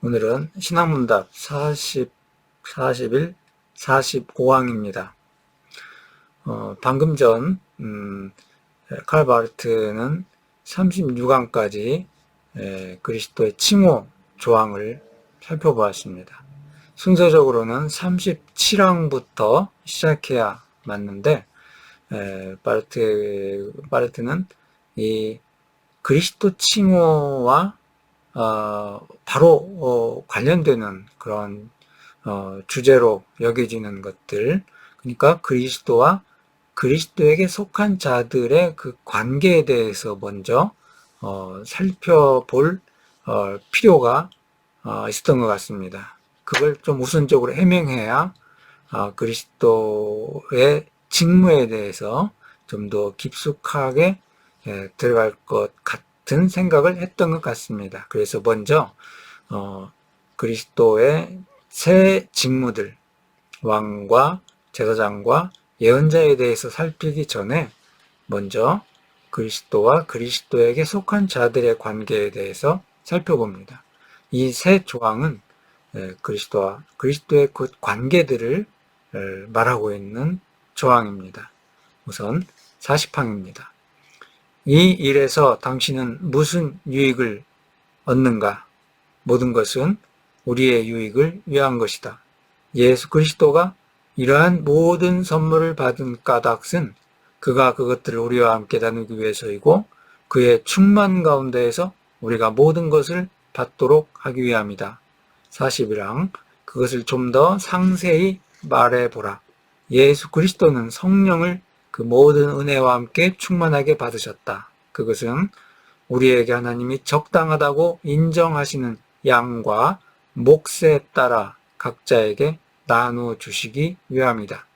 오늘은 신학문답 41, 45항입니다. 방금 전 칼 바르트는 36항까지 그리스도의 칭호 조항을 살펴보았습니다. 순서적으로는 37항부터 시작해야 맞는데 바르트는 이 그리스도 칭호와 바로 관련되는 그런 주제로 여겨지는 것들, 그러니까 그리스도와 그리스도에게 속한 자들의 그 관계에 대해서 먼저 살펴볼 필요가 있었던 것 같습니다. 그걸 좀 우선적으로 해명해야 그리스도의 직무에 대해서 좀 더 깊숙하게 들어갈 것 같은 생각을 했던 것 같습니다. 그래서 먼저 그리스도의 세 직무들, 왕과 제사장과 예언자에 대해서 살피기 전에 먼저 그리스도와 그리스도에게 속한 자들의 관계에 대해서 살펴봅니다. 이 세 조항은 그리스도와 그리스도의 그 관계들을 말하고 있는 조항입니다. 우선 40항입니다. 이 일에서 당신은 무슨 유익을 얻는가? 모든 것은 우리의 유익을 위한 것이다. 예수 그리스도가 이러한 모든 선물을 받은 까닭은 그가 그것들을 우리와 함께 나누기 위해서이고 그의 충만 가운데에서 우리가 모든 것을 받도록 하기 위함이다. 41항 그것을 좀 더 상세히 말해보라. 예수 그리스도는 성령을 그 모든 은혜와 함께 충만하게 받으셨다. 그것은 우리에게 하나님이 적당하다고 인정하시는 양과 몫에 따라 각자에게 나누어 주시기 위함이다.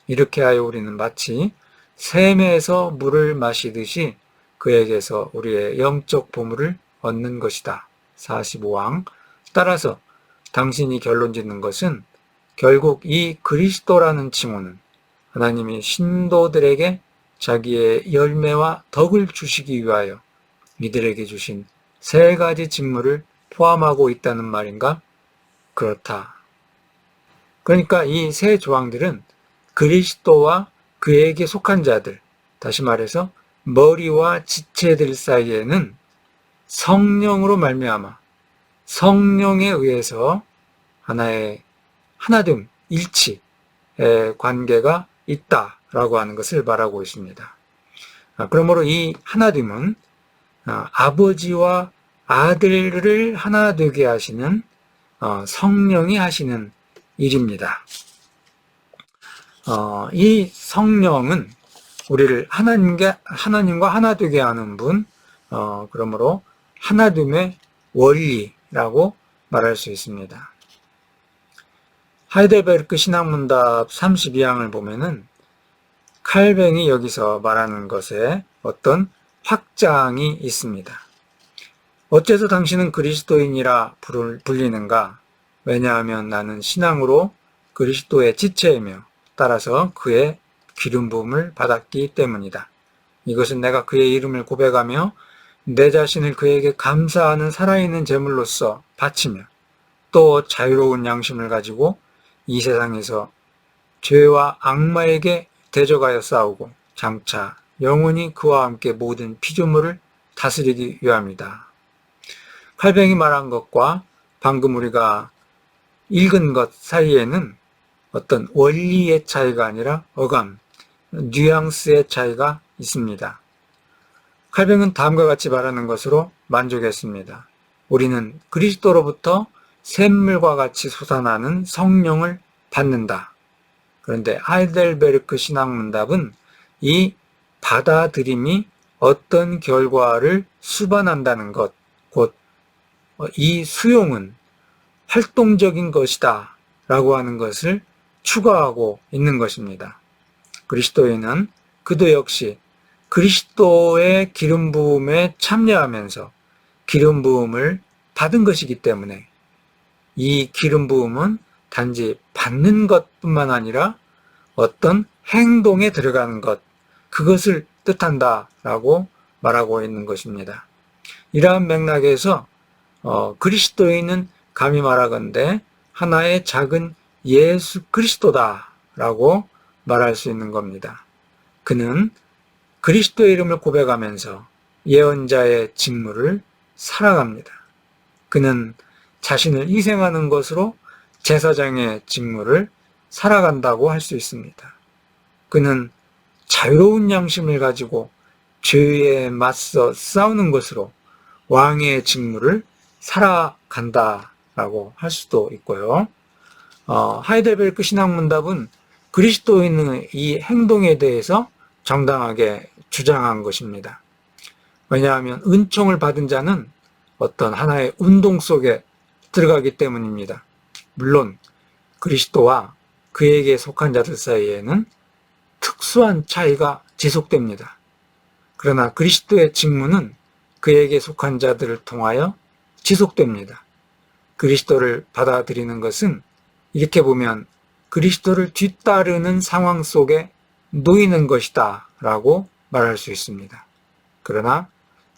이렇게 하여 우리는 마치 샘에서 물을 마시듯이 그에게서 우리의 영적 보물을 얻는 것이다. 45항 따라서 당신이 결론 짓는 것은 결국 이 그리스도라는 칭호는 하나님이 신도들에게 자기의 열매와 덕을 주시기 위하여 이들에게 주신 세 가지 직무를 포함하고 있다는 말인가? 그렇다. 그러니까 이 세 조항들은 그리스도와 그에게 속한 자들, 다시 말해서 머리와 지체들 사이에는 성령으로 말미암아 성령에 의해서 하나의 하나됨, 일치의 관계가 있다라고 하는 것을 말하고 있습니다. 그러므로 이 하나됨은 아버지와 아들을 하나 되게 하시는 성령이 하시는 일입니다. 이 성령은 우리를 하나님과 하나 되게 하는 분, 그러므로 하나됨의 원리라고 말할 수 있습니다. 하이델베르크 신학문답 32항을 보면은 칼뱅이 여기서 말하는 것에 어떤 확장이 있습니다. 어째서 당신은 그리스도인이라 불리는가? 왜냐하면 나는 신앙으로 그리스도의 지체이며 따라서 그의 기름 부음을 받았기 때문이다. 이것은 내가 그의 이름을 고백하며 내 자신을 그에게 감사하는 살아있는 제물로서 바치며 또 자유로운 양심을 가지고 이 세상에서 죄와 악마에게 대적하여 싸우고 장차 영원히 그와 함께 모든 피조물을 다스리기 위함이다. 칼뱅이 말한 것과 방금 우리가 읽은 것 사이에는 어떤 원리의 차이가 아니라 어감, 뉘앙스의 차이가 있습니다. 칼뱅은 다음과 같이 말하는 것으로 만족했습니다. 우리는 그리스도로부터 샘물과 같이 솟아나는 성령을 받는다. 그런데 하이델베르크 신학문답은 이 받아들임이 어떤 결과를 수반한다는 것, 곧 이 수용은 활동적인 것이다 라고 하는 것을 추가하고 있는 것입니다. 그리스도인은 그도 역시 그리스도의 기름 부음에 참여하면서 기름 부음을 받은 것이기 때문에 이 기름 부음은 단지 받는 것뿐만 아니라 어떤 행동에 들어가는 것, 그것을 뜻한다라고 말하고 있는 것입니다. 이러한 맥락에서 그리스도인은 감히 말하건대 하나의 작은 예수 그리스도다라고 말할 수 있는 겁니다. 그는 그리스도의 이름을 고백하면서 예언자의 직무를 살아갑니다. 그는 자신을 희생하는 것으로 제사장의 직무를 살아간다고 할 수 있습니다. 그는 자유로운 양심을 가지고 죄에 맞서 싸우는 것으로 왕의 직무를 살아간다라고 할 수도 있고요. 하이델베르크 신학문답은 그리스도인의 이 행동에 대해서 정당하게 주장한 것입니다. 왜냐하면 은총을 받은 자는 어떤 하나의 운동 속에 들어가기 때문입니다. 물론 그리스도와 그에게 속한 자들 사이에는 특수한 차이가 지속됩니다. 그러나 그리스도의 직무는 그에게 속한 자들을 통하여 지속됩니다. 그리스도를 받아들이는 것은 이렇게 보면 그리스도를 뒤따르는 상황 속에 놓이는 것이다 라고 말할 수 있습니다. 그러나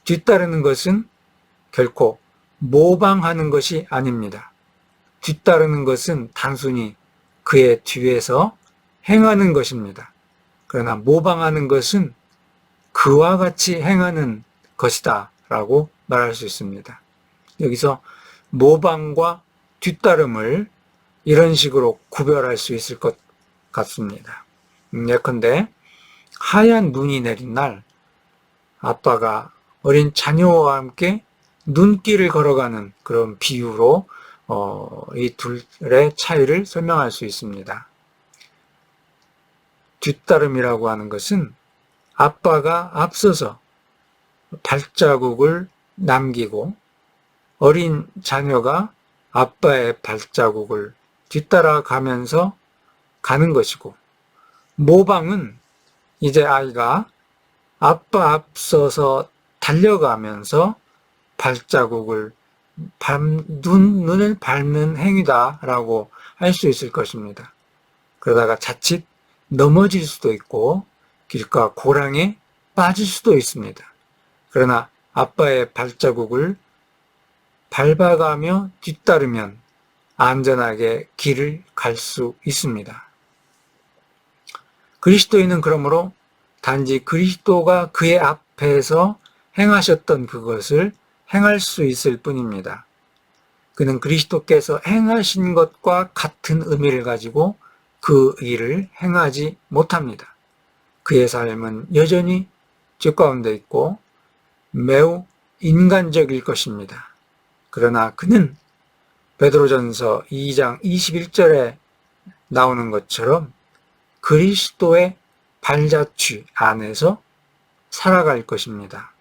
뒤따르는 것은 결코 모방하는 것이 아닙니다. 뒤따르는 것은 단순히 그의 뒤에서 행하는 것입니다. 그러나 모방하는 것은 그와 같이 행하는 것이다 라고 말할 수 있습니다. 여기서 모방과 뒤따름을 이런 식으로 구별할 수 있을 것 같습니다. 예컨대 하얀 눈이 내린 날 아빠가 어린 자녀와 함께 눈길을 걸어가는 그런 비유로 이 둘의 차이를 설명할 수 있습니다. 뒤따름이라고 하는 것은 아빠가 앞서서 발자국을 남기고 어린 자녀가 아빠의 발자국을 뒤따라가면서 가는 것이고, 모방은 이제 아이가 아빠 앞서서 달려가면서 발자국을 눈을 밟는 행위다라고 할 수 있을 것입니다. 그러다가 자칫 넘어질 수도 있고 길가 고랑에 빠질 수도 있습니다. 그러나 아빠의 발자국을 밟아가며 뒤따르면 안전하게 길을 갈 수 있습니다. 그리스도인은 그러므로 단지 그리스도가 그의 앞에서 행하셨던 그것을 행할 수 있을 뿐입니다. 그는 그리스도께서 행하신 것과 같은 의미를 가지고 그 일을 행하지 못합니다. 그의 삶은 여전히 죄 가운데 있고 매우 인간적일 것입니다. 그러나 그는 베드로전서 2장 21절에 나오는 것처럼 그리스도의 발자취 안에서 살아갈 것입니다.